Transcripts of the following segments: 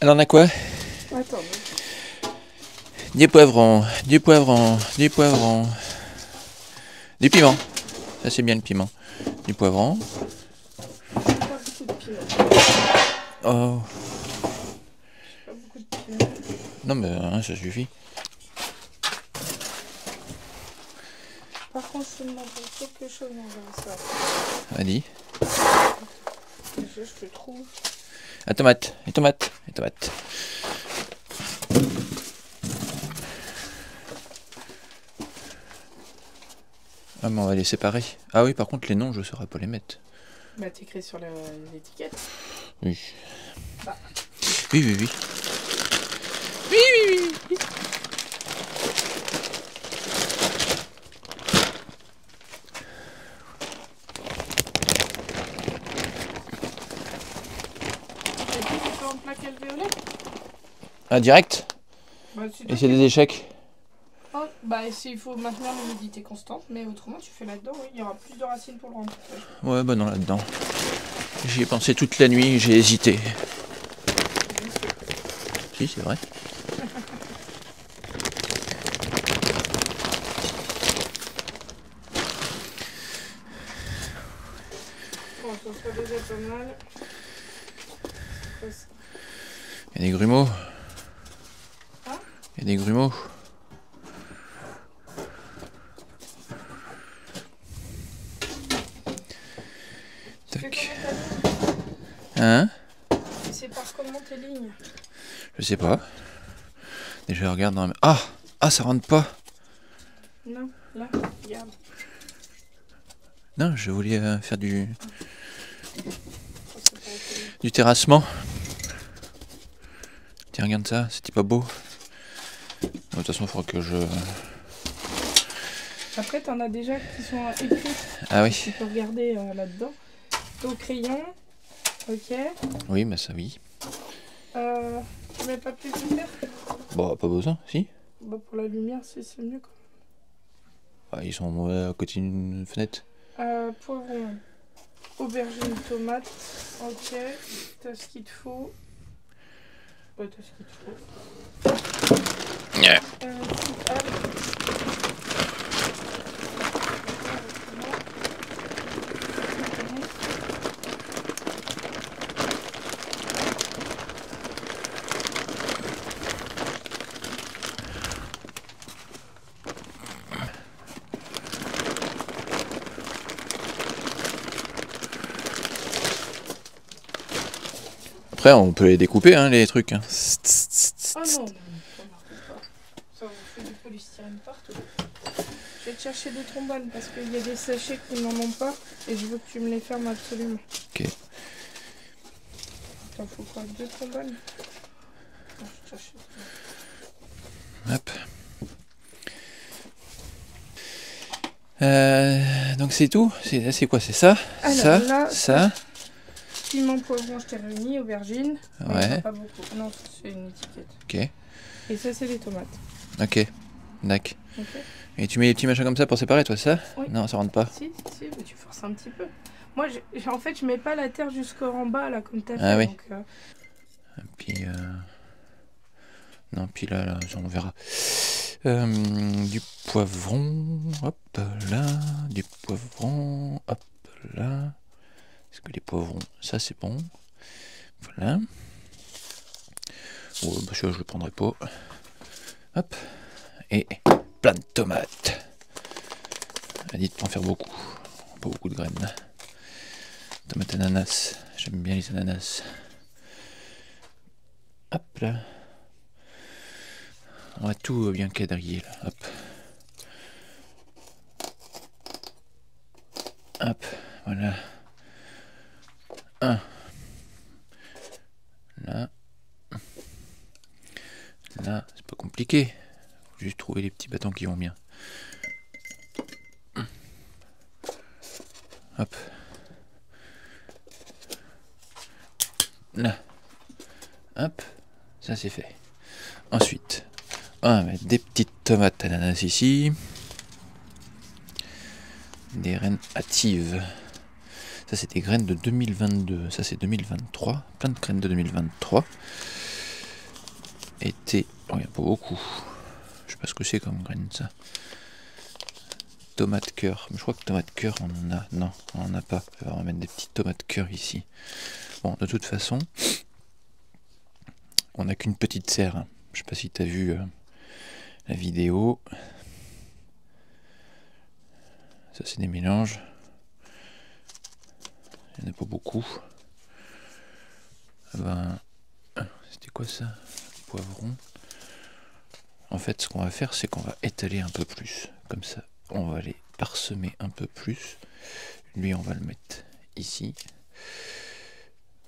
Elle en a quoi? Attends. Du poivron, du poivron, du poivron. Du piment. Ça c'est bien le piment. Du poivron. Pas beaucoup de piment. Oh. Pas beaucoup de piment. Non mais hein, ça suffit. Par contre, je te demande quelque chose dans ça. Vas-y. Je te trouve. La tomate, les tomates, les tomates. Ah mais on va les séparer. Ah oui, par contre les noms je saurais pas les mettre. Bah t'écris sur l'étiquette. Oui. Bah. Oui, oui, oui. Oui, oui, oui, oui. Et puis tu fais en plaque alvéolaire. Ah, direct? Bah, Et c'est des échecs? Oh, bah il faut maintenir l'humidité constante, mais autrement tu fais là-dedans, oui, il y aura plus de racines pour le rendre. Ouais, bah non, là-dedans. J'y ai pensé toute la nuit, j'ai hésité. Si, c'est vrai. Bon, ça serait déjà pas mal. Il y a des grumeaux. Hein? Il y a des grumeaux. Tac. Hein? Tu sépares comment tes lignes? Je sais pas. Déjà, regarde dans la... Ah! Ah, ça rentre pas. Non, là, regarde. Non, je voulais faire du terrassement. Tiens, regarde ça, c'était pas beau. De toute façon, il faudra que je... Après, t'en as déjà qui sont écrits. Ah oui. Tu peux regarder là-dedans. Au crayon. Ok. Oui, mais ça, oui. Tu mets pas plus de terre? Bon, pas besoin, si. Bah, pour la lumière, c'est mieux quoi. Ah, ils sont à côté d'une fenêtre. Poivron, aubergine, tomate. Ok. T'as ce qu'il te faut. Ouais, t'as ce qu'il te faut. Yeah. Après, on peut les découper, hein, les trucs. Hein. Oh non, pas. Ça vous fait du polystyrène partout. Je vais te chercher des trombones parce qu'il y a des sachets qui n'en ont pas et je veux que tu me les fermes absolument. Ok. T'en faut quoi? 2 trombones? Non, je cherche. Hop. Donc c'est tout? C'est quoi? C'est ça? Alors, ça? là, ça? Piment, poivron, je t'ai réuni, aubergine. Ouais. Pas beaucoup. Non, c'est une étiquette. Ok. Et ça, c'est les tomates. Ok. D'accord. Okay. Et tu mets les petits machins comme ça pour séparer, toi, ça? Oui. Non, ça rentre pas. Si, mais tu forces un petit peu. Moi, en fait, je mets pas la terre jusqu'en bas, là, comme t'as fait. Ah oui. Donc, Et puis, non, puis là, on verra. Du poivron, hop là, du poivron, hop là. Est-ce que les poivrons, ça c'est bon. Voilà. Oh, bah ça je le prendrai pas. Hop. Et plein de tomates. Elle dit de pas en faire beaucoup. Pas beaucoup de graines. Tomate ananas. J'aime bien les ananas. Hop là. On va tout bien quadriller là. Hop. Hop. Voilà. Un. Là. Là, c'est pas compliqué. Faut juste trouver les petits bâtons qui vont bien. Hop. Là. Hop. Ça c'est fait. Ensuite, on va mettre des petites tomates ananas ici. Des graines hâtives. Ça c'est des graines de 2022. Ça c'est 2023. Plein de graines de 2023. était... Oh, il n'y a pas beaucoup. Je sais pas ce que c'est comme graine ça. Tomate cœur. Mais je crois que tomate cœur on en a. Non, on en a pas. On va mettre des petites tomates cœur ici. Bon, de toute façon, on n'a qu'une petite serre. Je sais pas si tu as vu la vidéo. Ça c'est des mélanges. Il n'y en a pas beaucoup. Ben, c'était quoi ça? Poivron. En fait, ce qu'on va faire, c'est qu'on va étaler un peu plus. Comme ça, on va les parsemer un peu plus. Lui, on va le mettre ici.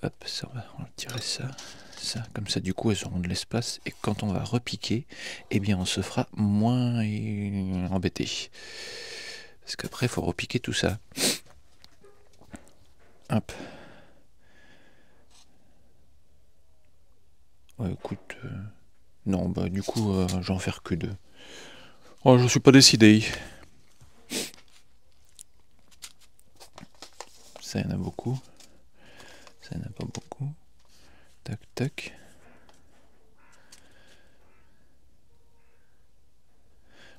Hop, ça, on va tirer ça. Ça, comme ça, du coup, elles auront de l'espace. Et quand on va repiquer, eh bien, on se fera moins embêté. Parce qu'après, il faut repiquer tout ça. Hop. Ouais, écoute... non, bah du coup, j'en faire que 2. Oh, je suis pas décidé. Ça, il y en a beaucoup. Ça, il n'y en a pas beaucoup. Tac, tac.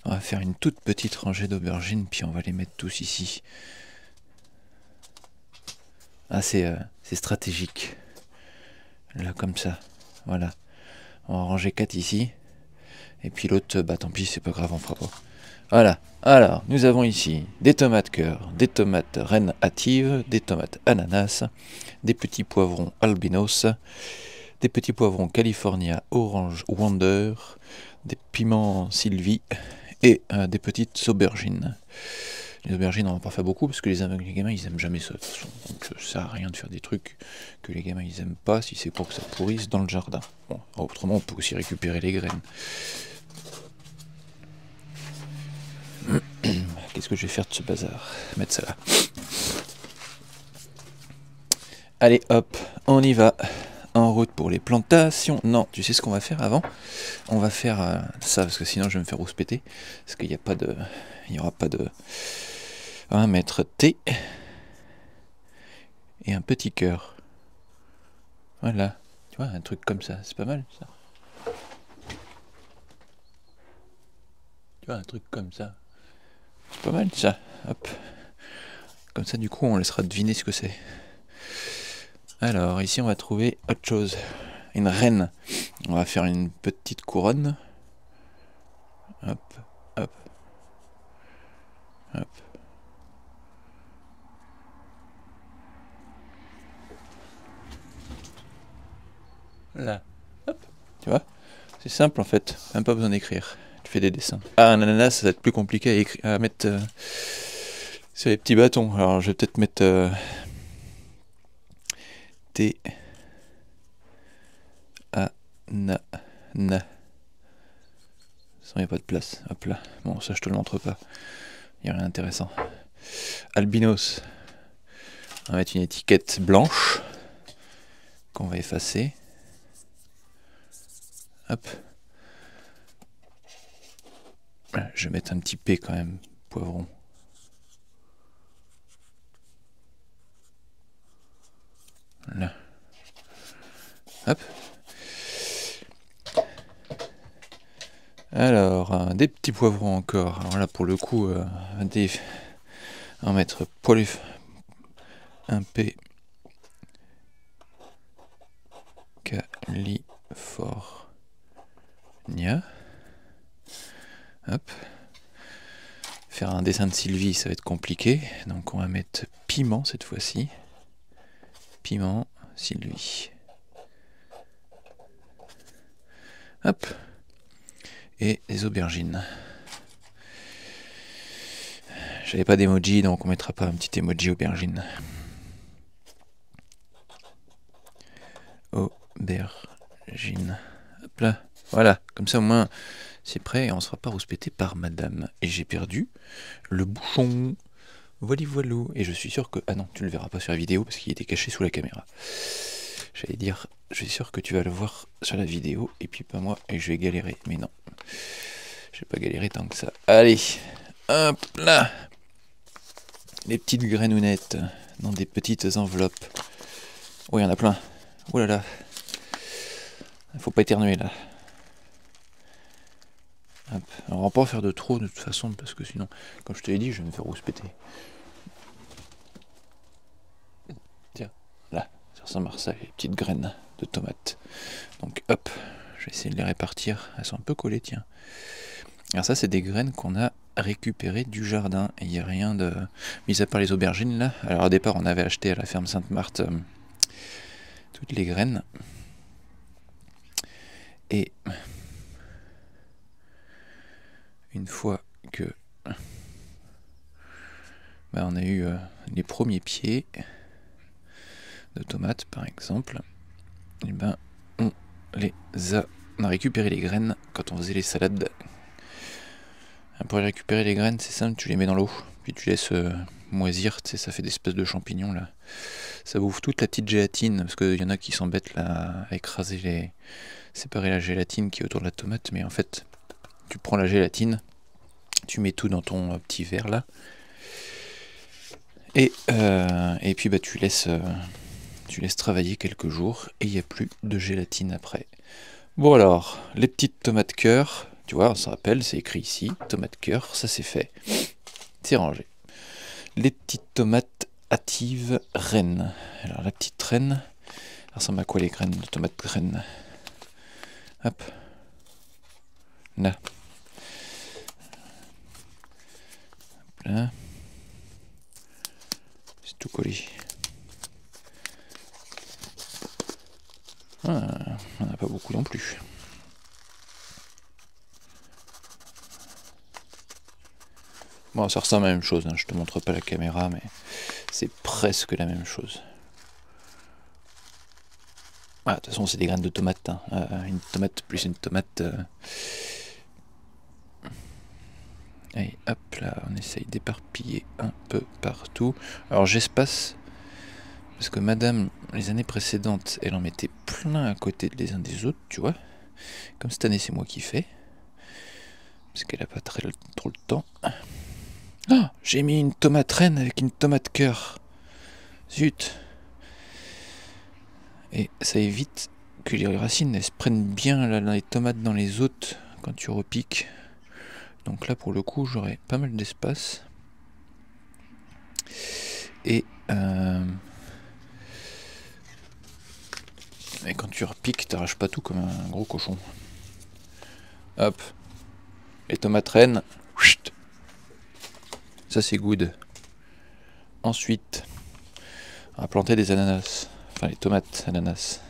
On va faire une toute petite rangée d'aubergines, puis on va les mettre tous ici. Ah, c'est stratégique. Là, comme ça. Voilà. On va ranger 4 ici. Et puis l'autre, bah tant pis, c'est pas grave, on fera pas. Voilà. Alors, nous avons ici des tomates cœur, des tomates reines hâtives, des tomates ananas, des petits poivrons albinos, des petits poivrons California Orange Wonder, des piments Sylvie et des petites aubergines. Les aubergines, on va pas faire beaucoup parce que les gamins ils aiment jamais ça de toute façon. Donc ça sert à rien de faire des trucs que les gamins ils aiment pas si c'est pour que ça pourrisse dans le jardin. Bon, autrement on peut aussi récupérer les graines. Qu'est-ce que je vais faire de ce bazar? Mettre ça là. Allez hop, on y va. En route pour les plantations. Non, tu sais ce qu'on va faire avant? On va faire ça parce que sinon je vais me faire rouspéter. Parce qu'il n'y a pas de... Il n'y aura pas de... On va mettre T et un petit cœur. Voilà. Tu vois, un truc comme ça, c'est pas mal ça. Tu vois, un truc comme ça. C'est pas mal ça. Hop. Comme ça, du coup, on laissera deviner ce que c'est. Alors, ici, on va trouver autre chose. Une reine. On va faire une petite couronne. Hop, hop, hop. Là. Hop. Tu vois? C'est simple en fait. Même pas besoin d'écrire. Tu fais des dessins. Ah, un ananas, ça va être plus compliqué à mettre sur les petits bâtons. Alors, je vais peut-être mettre T. A. Na. Na. Il n'y a pas de place. Hop là. Bon, ça, je te le montre pas. Il n'y a rien d'intéressant. Albinos. On va mettre une étiquette blanche qu'on va effacer. Hop. Je vais mettre un petit P quand même. Poivron. Là. Hop. Alors, des petits poivrons encore. Alors là, pour le coup, on va mettre un P. California. Hop. Faire un dessin de Sylvie, ça va être compliqué. Donc on va mettre piment cette fois-ci. Piment, Sylvie. Hop. Et les aubergines. J'avais pas d'emoji, donc on mettra pas un petit emoji aubergine. Aubergine. Hop là. Voilà. Comme ça au moins c'est prêt et on ne sera pas rouspété par madame. Et j'ai perdu le bouchon. Voilà, voilà. Et je suis sûr que... Ah non, tu ne le verras pas sur la vidéo parce qu'il était caché sous la caméra. J'allais dire, je suis sûr que tu vas le voir sur la vidéo et puis pas moi et je vais galérer. Mais non. Je vais pas galérer tant que ça. Allez. Hop là. Les petites grenounettes dans des petites enveloppes. Oh, il y en a plein. Oh là là. Faut pas éternuer là. Hop. Alors, on va pas en faire de trop de toute façon, parce que sinon, comme je te l'ai dit, je vais me faire rouspéter. Tiens, là, ça ressemble à ça, les petites graines de tomates. Donc hop, je vais essayer de les répartir. Elles sont un peu collées, tiens. Alors ça, c'est des graines qu'on a récupérées du jardin. Il n'y a rien de... Mis à part les aubergines, là. Alors au départ, on avait acheté à la ferme Sainte-Marthe toutes les graines. Et une fois que on a eu les premiers pieds de tomates, par exemple, et on a récupéré les graines quand on faisait les salades. Pour récupérer les graines, c'est simple, tu les mets dans l'eau, puis tu laisses moisir, tu sais, ça fait des espèces de champignons là. Ça bouffe toute la petite gélatine, parce qu'il y en a qui s'embêtent là à écraser séparer la gélatine qui est autour de la tomate, mais en fait, tu prends la gélatine, tu mets tout dans ton petit verre là, et puis tu laisses travailler quelques jours, et il n'y a plus de gélatine après. Bon alors, les petites tomates cœur, tu vois, on se rappelle, c'est écrit ici, tomate cœur, ça c'est fait, c'est rangé. Les petites tomates hâtives reines. Alors la petite reine, ça ressemble à quoi les graines de tomates reines? Hop, là. Hop là. C'est tout collé. Ah, on n'a pas beaucoup non plus. Bon, ça ressemble à la même chose, hein. Je te montre pas la caméra, mais c'est presque la même chose. Ah, de toute façon, c'est des graines de tomates. Hein. Une tomate plus une tomate. Allez, hop là, on essaye d'éparpiller un peu partout. Alors j'espace, parce que madame, les années précédentes, elle en mettait plein à côté les uns des autres, tu vois. Comme cette année, c'est moi qui fais. Parce qu'elle a pas trop le temps. Ah, j'ai mis une tomate reine avec une tomate cœur. Zut. Et ça évite que les racines elles se prennent bien là, les tomates dans les autres quand tu repiques. Donc là pour le coup j'aurai pas mal d'espace. Et quand tu repiques, t'arraches pas tout comme un gros cochon. Hop. Les tomates reines. Ça c'est good. Ensuite, on va planter des ananas. Enfin les tomates ananas.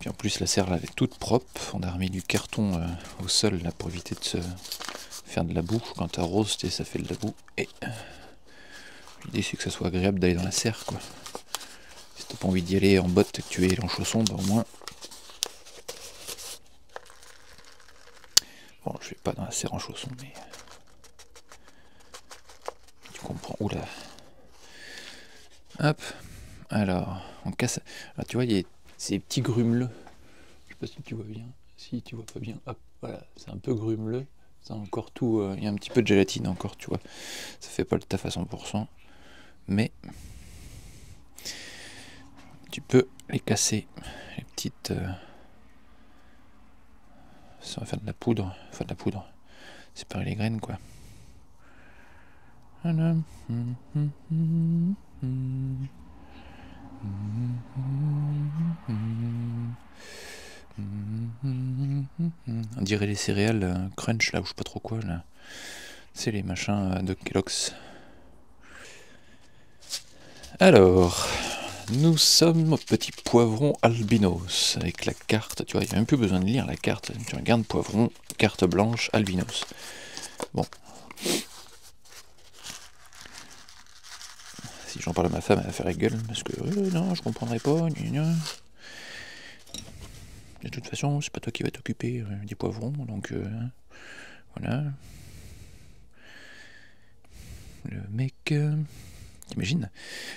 Puis en plus la serre là, elle est toute propre. On a remis du carton au sol là pour éviter de se faire de la boue. Quand tu arroses, ça fait de la boue. Et l'idée c'est que ça soit agréable d'aller dans la serre quoi. Si t'as pas envie d'y aller en botte et que tu es en chaussons, au moins. Bon, je vais pas dans la serre en chaussons, mais tu comprends. Oula. Hop. Alors, on casse. Alors, tu vois, il y a ces petits grumeleux. Je sais pas si tu vois bien. Si tu vois pas bien, hop, voilà, c'est un peu grumeleux. C'est encore tout. Il y a un petit peu de gélatine encore, tu vois. Ça fait pas le taf à 100%. Mais tu peux les casser. Les petites. Ça va faire de la poudre. Enfin, de la poudre. Séparer les graines, quoi. Voilà. On dirait les céréales Crunch là, ou je sais pas trop quoi là. C'est les machins de Kellogg's. Alors, nous sommes au petit poivron albinos avec la carte. Tu vois, il n'y a même plus besoin de lire la carte. Tu regardes poivron, carte blanche, albinos. Bon. Si j'en parle à ma femme, elle va faire la gueule parce que non, je comprendrai pas. De toute façon, c'est pas toi qui vas t'occuper des poivrons, donc voilà. Le mec, t'imagines,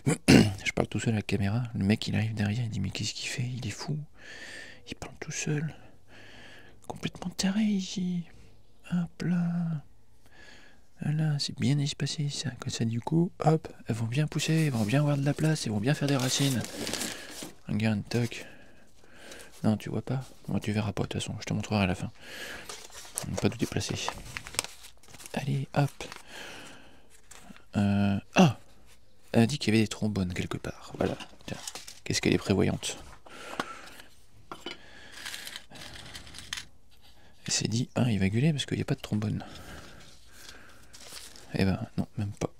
je parle tout seul à la caméra, le mec il arrive derrière, il dit mais qu'est-ce qu'il fait? Il est fou, il parle tout seul, complètement taré ici. Hop là, voilà, c'est bien espacé ça, comme ça du coup, hop, elles vont bien pousser, elles vont bien avoir de la place, elles vont bien faire des racines. Regarde, toc. Non, tu vois pas? Moi, tu verras pas, de toute façon. Je te montrerai à la fin. Pas tout déplacer. Allez, hop. Ah! Elle a dit qu'il y avait des trombones quelque part. Voilà. Tiens. Qu'est-ce qu'elle est prévoyante. Elle s'est dit, ah, il va gueuler parce qu'il n'y a pas de trombone. Eh ben, non, même pas.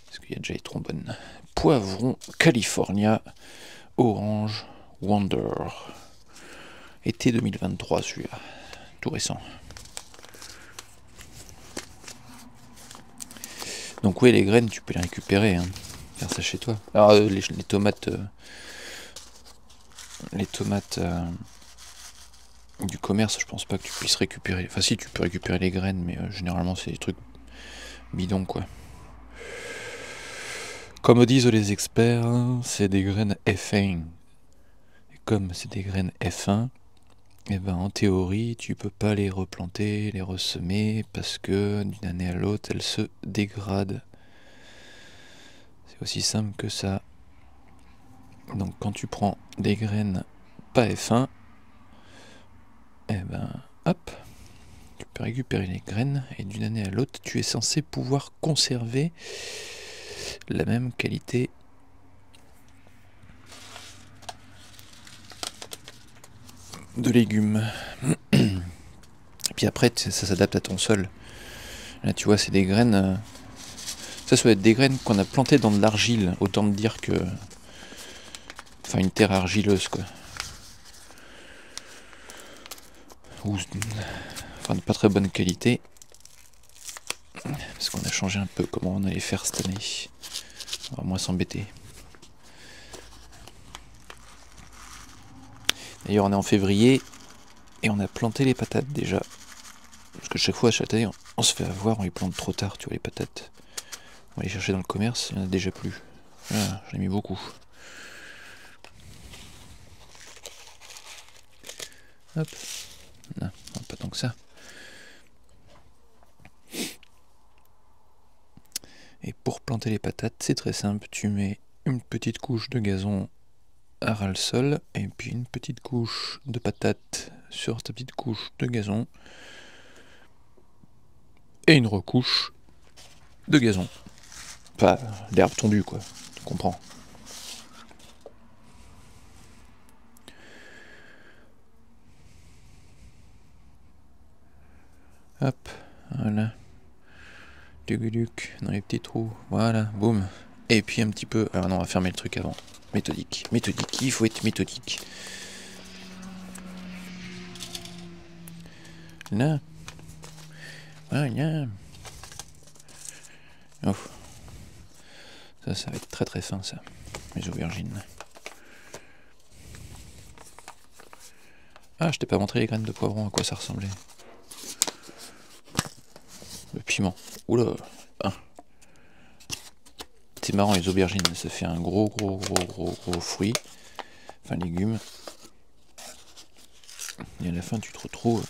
Parce qu'il y a déjà les trombones. Poivron, California, Orange, Wonder. Été 2023, celui-là. Tout récent. Donc oui, les graines, tu peux les récupérer. Hein. Faire ça chez toi. Alors, les tomates... du commerce, je pense pas que tu puisses récupérer. Enfin, si, tu peux récupérer les graines, mais généralement, c'est des trucs bidons, quoi. Comme disent les experts, c'est des graines F1. Et comme c'est des graines F1, et ben en théorie, tu peux pas les replanter, les ressemer, parce que d'une année à l'autre, elles se dégradent. C'est aussi simple que ça. Donc quand tu prends des graines pas F1, et ben hop, tu peux récupérer les graines, et d'une année à l'autre, tu es censé pouvoir conserver la même qualité de légumes. Et puis après, ça s'adapte à ton sol. Là, tu vois, c'est des graines. Ça doit être des graines qu'on a plantées dans de l'argile. Autant te dire que. Enfin, une terre argileuse, quoi. Ou. Enfin, de pas très bonne qualité. Parce qu'on a changé un peu comment on allait faire cette année. On va moins s'embêter. D'ailleurs, on est en février. Et on a planté les patates déjà. Parce que chaque fois, chaque année, on se fait avoir, on les plante trop tard, tu vois, les patates. On va les chercher dans le commerce, il n'y en a déjà plus. Voilà, j'en ai mis beaucoup. Hop. Non, pas tant que ça. Et pour planter les patates, c'est très simple. Tu mets une petite couche de gazon à ras le sol, et puis une petite couche de patates sur ta petite couche de gazon. Et une recouche de gazon. Enfin, d'herbe tondue, quoi. Tu comprends. Hop, voilà. Duc, dans les petits trous. Voilà, boum. Et puis un petit peu... Alors non, on va fermer le truc avant. Méthodique. Méthodique, il faut être méthodique. Là. Voilà. Oh. Ça va être très très fin, ça. Les aubergines. Ah, je t'ai pas montré les graines de poivron, à quoi ça ressemblait. Le piment. Oula. Ah. C'est marrant, les aubergines, ça fait un gros fruit. Enfin, légumes. Et à la fin, tu te retrouves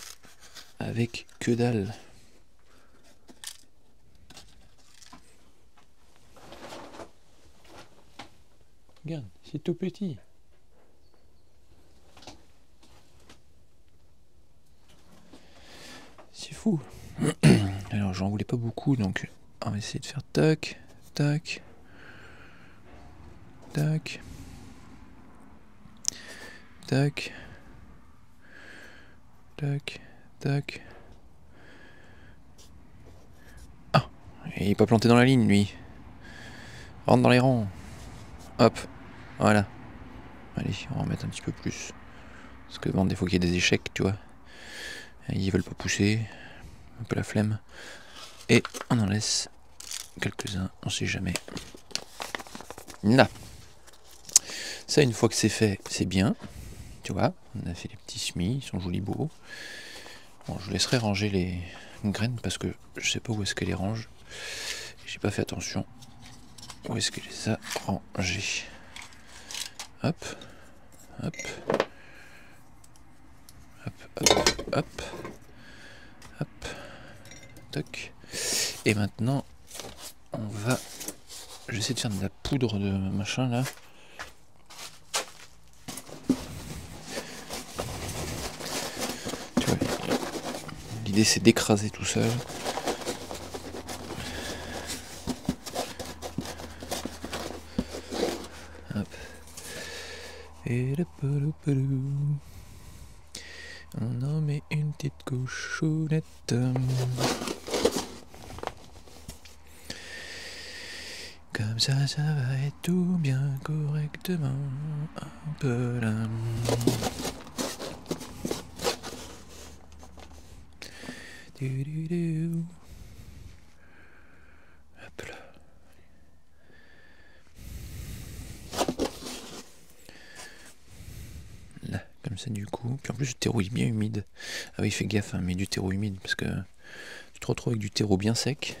avec que dalle. Regarde, c'est tout petit. C'est fou. Alors, j'en voulais pas beaucoup, donc on va essayer de faire tac, tac, tac, tac, tac, tac. Ah, il est pas planté dans la ligne, lui. Rentre dans les rangs. Hop, voilà. Allez, on va en mettre un petit peu plus. Parce que bon, des fois qu'il y a des échecs, tu vois. Ils veulent pas pousser. Un peu la flemme. Et on en laisse quelques-uns, on sait jamais. Là. Ça, une fois que c'est fait, c'est bien. Tu vois, on a fait les petits semis, ils sont jolis beaux. Bon, je laisserai ranger les graines parce que je sais pas où est-ce qu'elle les range. J'ai pas fait attention. Où est-ce qu'elle les a rangées? Hop, hop, hop, hop, hop, hop, toc. Et maintenant, on va... Je vais essayer de faire de la poudre de machin là. L'idée c'est d'écraser tout seul. Hop. Et on en met une petite couchounette. Comme ça, ça va être tout bien correctement. Un peu là. Hop là. Là, comme ça du coup. Puis en plus le terreau est bien humide. Ah oui, fais gaffe, hein, mais du terreau humide parce que tu te retrouves avec du terreau bien sec.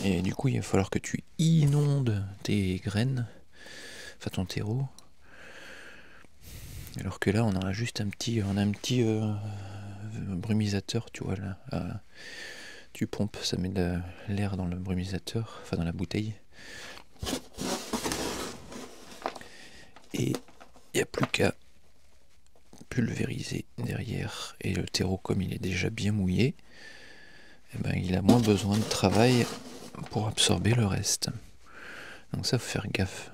Et du coup, il va falloir que tu inondes tes graines, enfin ton terreau. Alors que là, on a juste un petit brumisateur, tu vois là. Tu pompes, ça met de l'air dans le brumisateur, enfin dans la bouteille. Et il n'y a plus qu'à pulvériser derrière. Et le terreau, comme il est déjà bien mouillé, eh ben, il a moins besoin de travail pour absorber le reste. Donc ça, faut faire gaffe.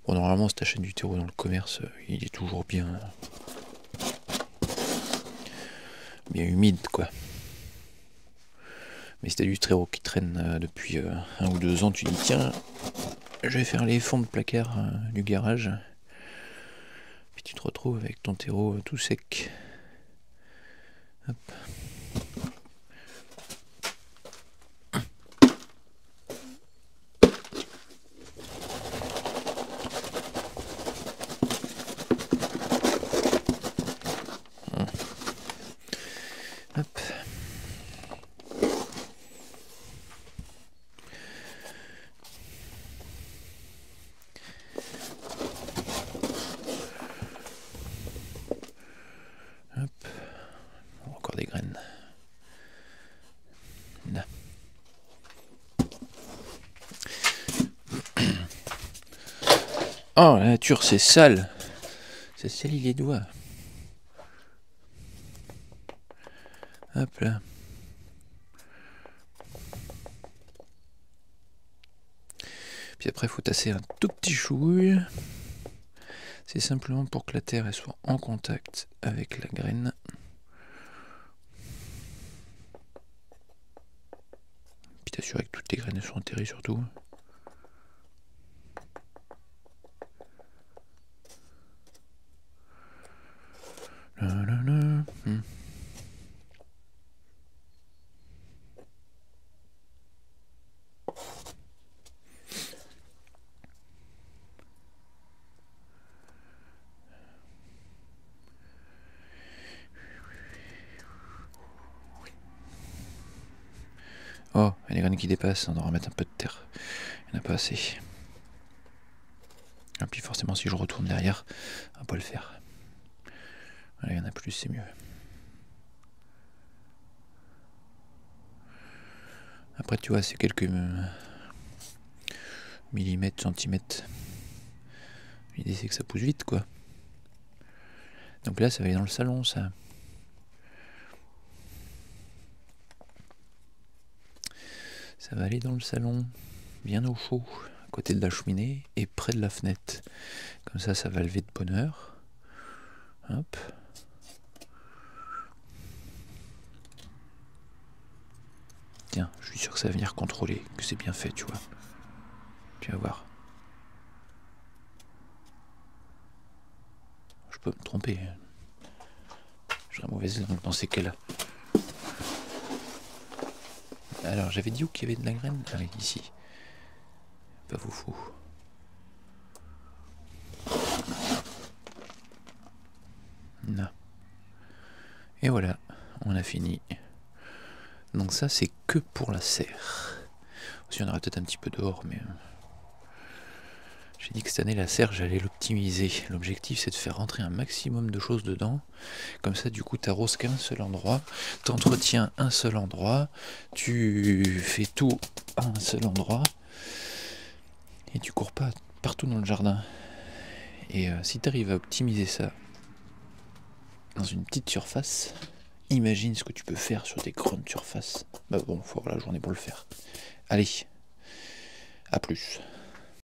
Bon, normalement, si t'achètes du terreau dans le commerce, il est toujours bien humide, quoi. Mais si t'as du terreau qui traîne depuis 1 ou 2 ans, tu dis tiens, je vais faire les fonds de placard du garage. Puis tu te retrouves avec ton terreau tout sec. Hop. Hop. Hop. Encore des graines. Là. Oh, la nature, c'est sale. Ça salit les doigts. Hop là. Puis après, il faut tasser un tout petit chouille. C'est simplement pour que la terre elle soit en contact avec la graine. Puis t'assurer que toutes les graines sont enterrées surtout. Oh, il y a des graines qui dépassent, on doit remettre un peu de terre. Il n'y en a pas assez. Et puis forcément, si je retourne derrière, on va pas le faire. Voilà, il y en a plus, c'est mieux. Après, tu vois, c'est quelques millimètres, centimètres. L'idée, c'est que ça pousse vite, quoi. Donc là, ça va aller dans le salon, ça. Ça va aller dans le salon, bien au chaud, à côté de la cheminée et près de la fenêtre. Comme ça va lever de bonne heure. Hop. Tiens, je suis sûr que ça va venir contrôler, que c'est bien fait, tu vois. Tu vas voir. Je peux me tromper. Je serais mauvaise langue dans ces cas-là. Alors, j'avais dit où qu'il y avait de la graine? Ah oui, ici. Pas foufou. Non. Et voilà, on a fini. Donc ça, c'est que pour la serre. Aussi, on aura peut-être un petit peu dehors, mais... J'ai dit que cette année, la serre, j'allais l'optimiser. L'objectif, c'est de faire rentrer un maximum de choses dedans. Comme ça, du coup, tu n'arroses qu'un seul endroit, tu entretiens un seul endroit, tu fais tout à un seul endroit, et tu cours pas partout dans le jardin. Et si tu arrives à optimiser ça dans une petite surface, Imagine ce que tu peux faire sur des grandes surfaces. Bah bon, faut avoir la journée pour le faire. Allez, à plus.